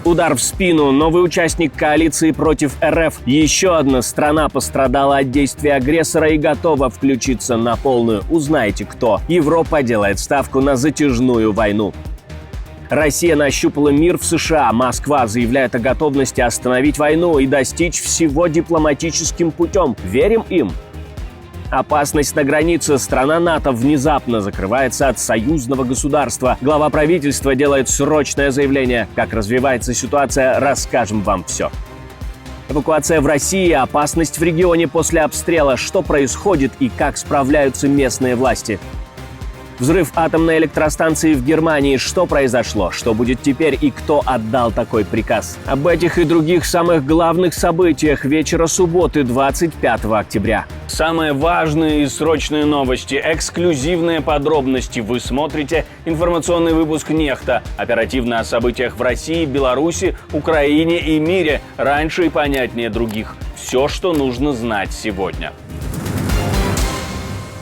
Удар в спину. Новый участник коалиции против РФ. Еще одна страна пострадала от действий агрессора и готова включиться на полную. Узнаете, кто. Европа делает ставку на затяжную войну. Россия нащупала мир в США. Москва заявляет о готовности остановить войну и достичь всего дипломатическим путем. Верим им? Опасность на границе. Страна НАТО внезапно закрывается от союзного государства. Глава правительства делает срочное заявление. Как развивается ситуация, расскажем вам все. Эвакуация в России, опасность в регионе после обстрела. Что происходит и как справляются местные власти? Взрыв атомной электростанции в Германии. Что произошло? Что будет теперь и кто отдал такой приказ? Об этих и других самых главных событиях вечера субботы, 25 октября. Самые важные и срочные новости, эксклюзивные подробности. Вы смотрите информационный выпуск «Нехта». Оперативно о событиях в России, Беларуси, Украине и мире. Раньше и понятнее других. Все, что нужно знать сегодня.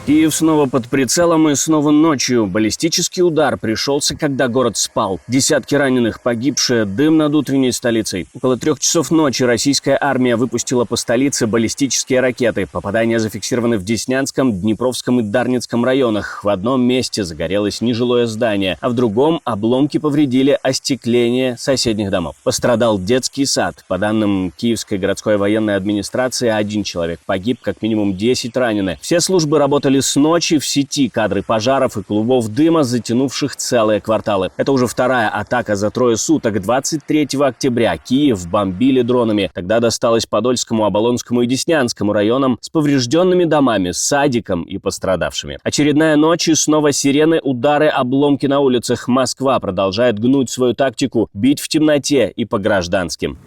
Киев снова под прицелом и снова ночью. Баллистический удар пришелся, когда город спал. Десятки раненых, погибшие, дым над утренней столицей. Около 3 часов ночи российская армия выпустила по столице баллистические ракеты. Попадания зафиксированы в Деснянском, Днепровском и Дарницком районах. В одном месте загорелось нежилое здание, а в другом обломки повредили остекление соседних домов. Пострадал детский сад. По данным Киевской городской военной администрации, 1 человек погиб, как минимум 10 ранены. Все службы работали с ночи, в сети кадры пожаров и клубов дыма, затянувших целые кварталы. Это уже вторая атака за 3 суток. 23 октября Киев бомбили дронами. Тогда досталось Подольскому, Оболонскому и Деснянскому районам с поврежденными домами, садиком и пострадавшими. Очередная ночь и снова сирены, удары, обломки на улицах. Москва продолжает гнуть свою тактику, бить в темноте и по гражданским.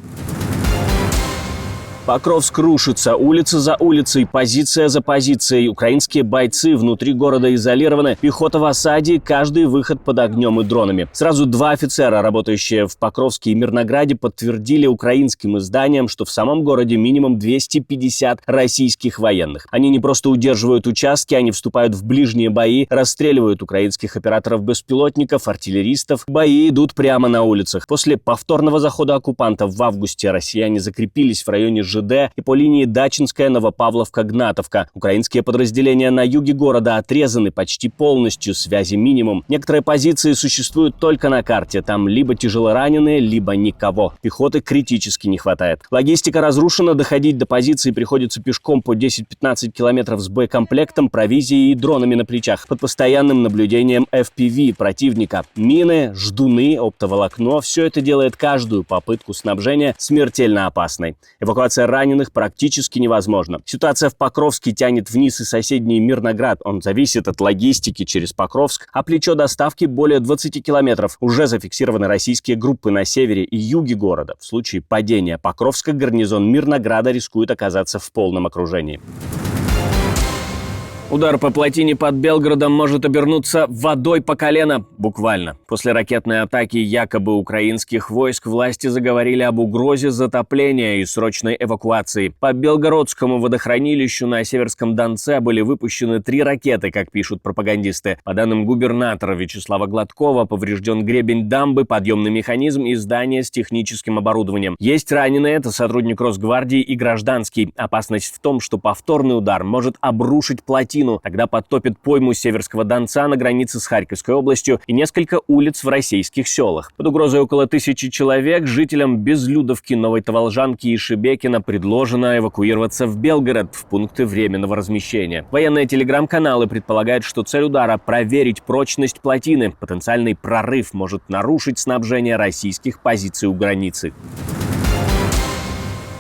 Покровск рушится, улица за улицей, позиция за позицией. Украинские бойцы внутри города изолированы, пехота в осаде, каждый выход под огнем и дронами. Сразу 2 офицера, работающие в Покровске и Мирнограде, подтвердили украинским изданиям, что в самом городе минимум 250 российских военных. Они не просто удерживают участки, они вступают в ближние бои, расстреливают украинских операторов-беспилотников, артиллеристов. Бои идут прямо на улицах. После повторного захода оккупантов в августе россияне закрепились в районе ЖД и по линии Дачинская, Новопавловка, Гнатовка. Украинские подразделения на юге города отрезаны почти полностью, связи минимум. Некоторые позиции существуют только на карте. Там либо тяжелораненые, либо никого. Пехоты критически не хватает. Логистика разрушена, доходить до позиции приходится пешком по 10-15 километров с боекомплектом, провизией и дронами на плечах. Под постоянным наблюдением FPV противника. Мины, ждуны, оптоволокно – все это делает каждую попытку снабжения смертельно опасной. Эвакуация раненых практически невозможно. Ситуация в Покровске тянет вниз и соседний Мирноград. Он зависит от логистики через Покровск, а плечо доставки более 20 километров. Уже зафиксированы российские группы на севере и юге города. В случае падения Покровска гарнизон Мирнограда рискует оказаться в полном окружении. Удар по плотине под Белгородом может обернуться водой по колено. Буквально. После ракетной атаки якобы украинских войск власти заговорили об угрозе затопления и срочной эвакуации. По Белгородскому водохранилищу на Северском Донце были выпущены 3 ракеты, как пишут пропагандисты. По данным губернатора Вячеслава Гладкова, поврежден гребень дамбы, подъемный механизм и здание с техническим оборудованием. Есть раненые, это сотрудник Росгвардии и гражданский. Опасность в том, что повторный удар может обрушить плотину. Тогда подтопит пойму Северского Донца на границе с Харьковской областью и несколько улиц в российских селах. Под угрозой около 1000 человек жителям Безлюдовки, Новой Таволжанки и Шебекина предложено эвакуироваться в Белгород в пункты временного размещения. Военные телеграм-каналы предполагают, что цель удара – проверить прочность плотины. Потенциальный прорыв может нарушить снабжение российских позиций у границы.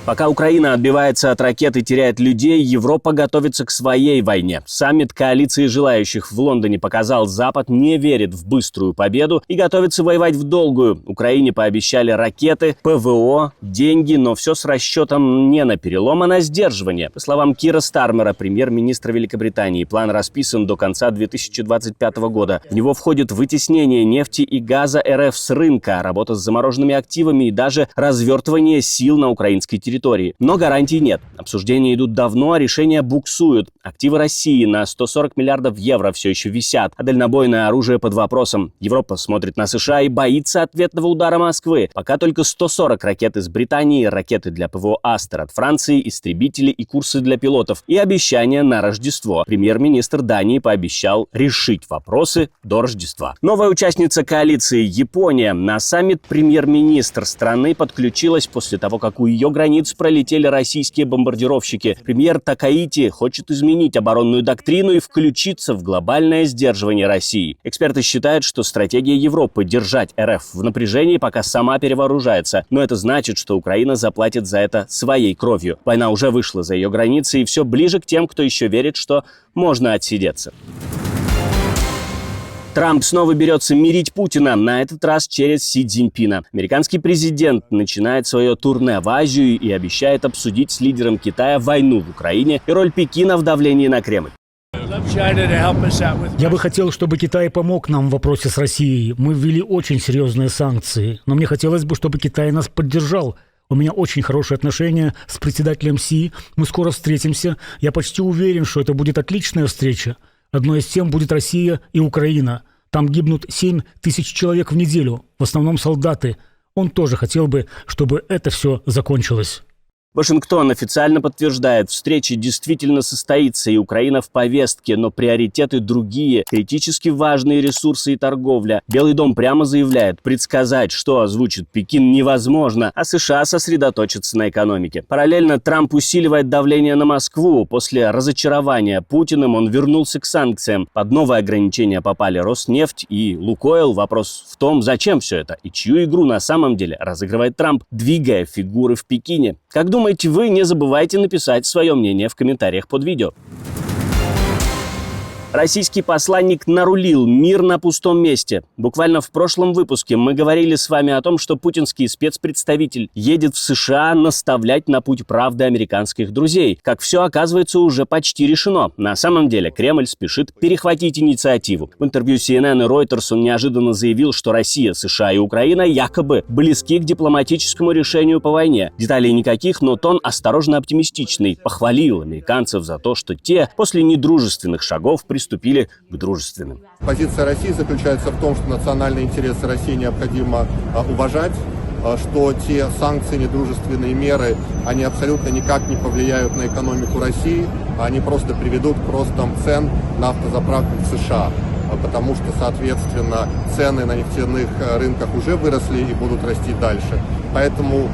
Пока Украина отбивается от ракет и теряет людей, Европа готовится к своей войне. Саммит коалиции желающих в Лондоне показал, Запад не верит в быструю победу и готовится воевать в долгую. Украине пообещали ракеты, ПВО, деньги, но все с расчетом не на перелом, а на сдерживание. По словам Кира Стармера, премьер-министра Великобритании, план расписан до конца 2025 года. В него входит вытеснение нефти и газа РФ с рынка, работа с замороженными активами и даже развертывание сил на украинской территории. территории. Но гарантий нет. Обсуждения идут давно, а решения буксуют. Активы России на 140 миллиардов евро все еще висят, а дальнобойное оружие под вопросом. Европа смотрит на США и боится ответного удара Москвы. Пока только 140 ракет из Британии, ракеты для ПВО «Астер» от Франции, истребители и курсы для пилотов. И обещания на Рождество. Премьер-министр Дании пообещал решить вопросы до Рождества. Новая участница коалиции Япония. На саммит премьер-министр страны подключилась после того, как у ее границ пролетели российские бомбардировщики. Премьер Такаити хочет изменить оборонную доктрину и включиться в глобальное сдерживание России. Эксперты считают, что стратегия Европы держать РФ в напряжении, пока сама перевооружается. Но это значит, что Украина заплатит за это своей кровью. Война уже вышла за ее границы и все ближе к тем, кто еще верит, что можно отсидеться. Трамп снова берется мирить Путина, на этот раз через Си Цзиньпина. Американский президент начинает свое турне в Азию и обещает обсудить с лидером Китая войну в Украине и роль Пекина в давлении на Кремль. Я бы хотел, чтобы Китай помог нам в вопросе с Россией. Мы ввели очень серьезные санкции, но мне хотелось бы, чтобы Китай нас поддержал. У меня очень хорошие отношения с председателем Си. Мы скоро встретимся. Я почти уверен, что это будет отличная встреча. Одной из тем будет Россия и Украина. Там гибнут 7 тысяч человек в неделю, в основном солдаты. Он тоже хотел бы, чтобы это все закончилось. Вашингтон официально подтверждает, встреча действительно состоится, и Украина в повестке, но приоритеты другие, критически важные ресурсы и торговля. Белый дом прямо заявляет, предсказать, что озвучит Пекин, невозможно, а США сосредоточатся на экономике. Параллельно Трамп усиливает давление на Москву. После разочарования Путиным он вернулся к санкциям. Под новые ограничения попали Роснефть и Лукойл. Вопрос в том, зачем все это и чью игру на самом деле разыгрывает Трамп, двигая фигуры в Пекине. Как думаете вы, не забывайте написать свое мнение в комментариях под видео. Российский посланник нарулил мир на пустом месте. Буквально в прошлом выпуске мы говорили с вами о том, что путинский спецпредставитель едет в США наставлять на путь правды американских друзей. Как все оказывается уже почти решено. На самом деле Кремль спешит перехватить инициативу. В интервью CNN и Reuters он неожиданно заявил, что Россия, США и Украина якобы близки к дипломатическому решению по войне. Деталей никаких, но тон осторожно оптимистичный. Похвалил американцев за то, что те после недружественных шагов приступили к дружественным. Позиция России заключается в том, что национальные интересы России необходимо уважать, что те санкции, недружественные меры, они абсолютно никак не повлияют на экономику России, они просто приведут к ростам цен на автозаправках в США, потому что, соответственно, цены на нефтяных рынках уже выросли и будут расти дальше. Поэтому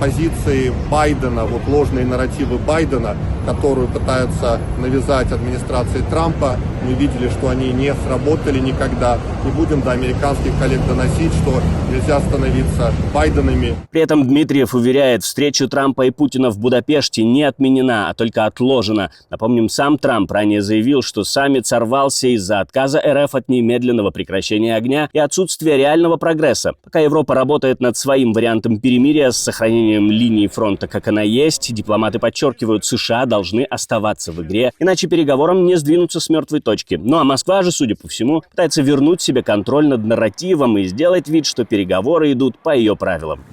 позиции Байдена, вот ложные нарративы Байдена, которую пытаются навязать администрации Трампа, мы видели, что они не сработали никогда. Не будем до американских коллег доносить, что нельзя становиться Байденами. При этом Дмитриев уверяет, встреча Трампа и Путина в Будапеште не отменена, а только отложена. Напомним, сам Трамп ранее заявил, что саммит сорвался из-за отказа РФ от немедленного прекращения огня и отсутствия реального прогресса. Пока Европа работает над своим вариантом перемирия с сохранением линии фронта, как она есть, дипломаты подчеркивают, США должны оставаться в игре, иначе переговорам не сдвинуться с мертвой точки. Ну а Москва же, судя по всему, пытается вернуть себе контроль над нарративом и сделать вид, что переговоры идут по ее правилам.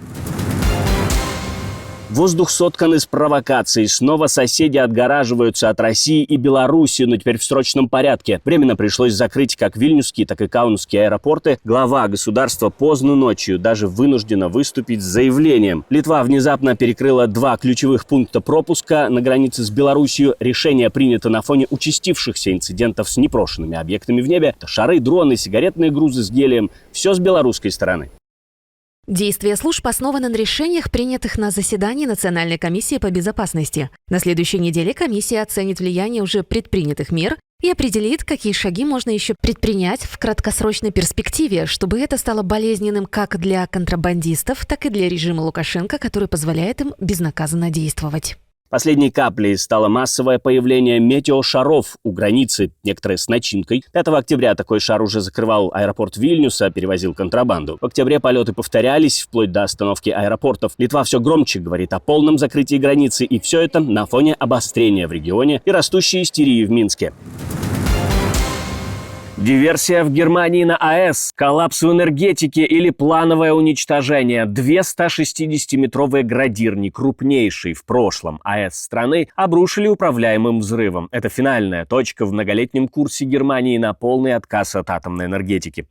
Воздух соткан из провокаций. Снова соседи отгораживаются от России и Беларуси, но теперь в срочном порядке. Временно пришлось закрыть как вильнюсские, так и каунасские аэропорты. Глава государства поздно ночью даже вынуждена выступить с заявлением. Литва внезапно перекрыла 2 ключевых пункта пропуска на границе с Беларусью. Решение принято на фоне участившихся инцидентов с непрошенными объектами в небе. Это шары, дроны, сигаретные грузы с гелием. Все с белорусской стороны. Действия служб основаны на решениях, принятых на заседании Национальной комиссии по безопасности. На следующей неделе комиссия оценит влияние уже предпринятых мер и определит, какие шаги можно еще предпринять в краткосрочной перспективе, чтобы это стало болезненным как для контрабандистов, так и для режима Лукашенко, который позволяет им безнаказанно действовать. Последней каплей стало массовое появление метеошаров у границы, некоторые с начинкой. 5 октября такой шар уже закрывал аэропорт Вильнюса, перевозил контрабанду. В октябре полеты повторялись, вплоть до остановки аэропортов. Литва все громче говорит о полном закрытии границы, и все это на фоне обострения в регионе и растущей истерии в Минске. Диверсия в Германии на АЭС, коллапс в энергетике или плановое уничтожение. 2 160-метровые градирни, крупнейший в прошлом АЭС страны, обрушили управляемым взрывом. Это финальная точка в многолетнем курсе Германии на полный отказ от атомной энергетики.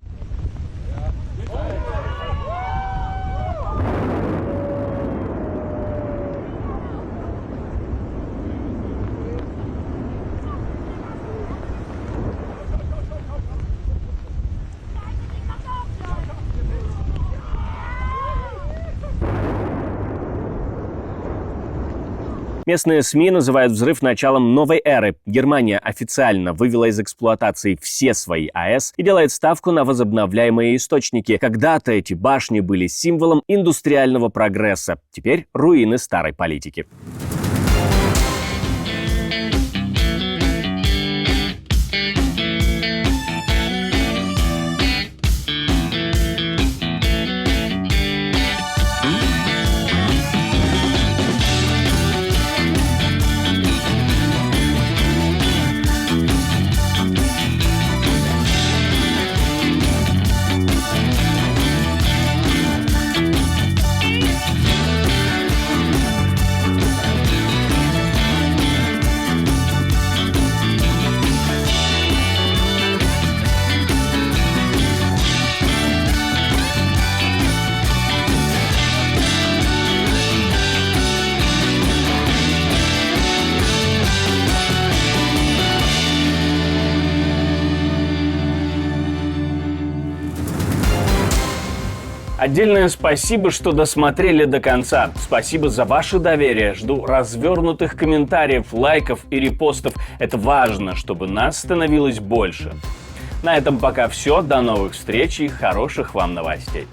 Местные СМИ называют взрыв началом новой эры. Германия официально вывела из эксплуатации все свои АЭС и делает ставку на возобновляемые источники. Когда-то эти башни были символом индустриального прогресса. Теперь руины старой политики. Отдельное спасибо, что досмотрели до конца. Спасибо за ваше доверие. Жду развернутых комментариев, лайков и репостов. Это важно, чтобы нас становилось больше. На этом пока все. До новых встреч и хороших вам новостей.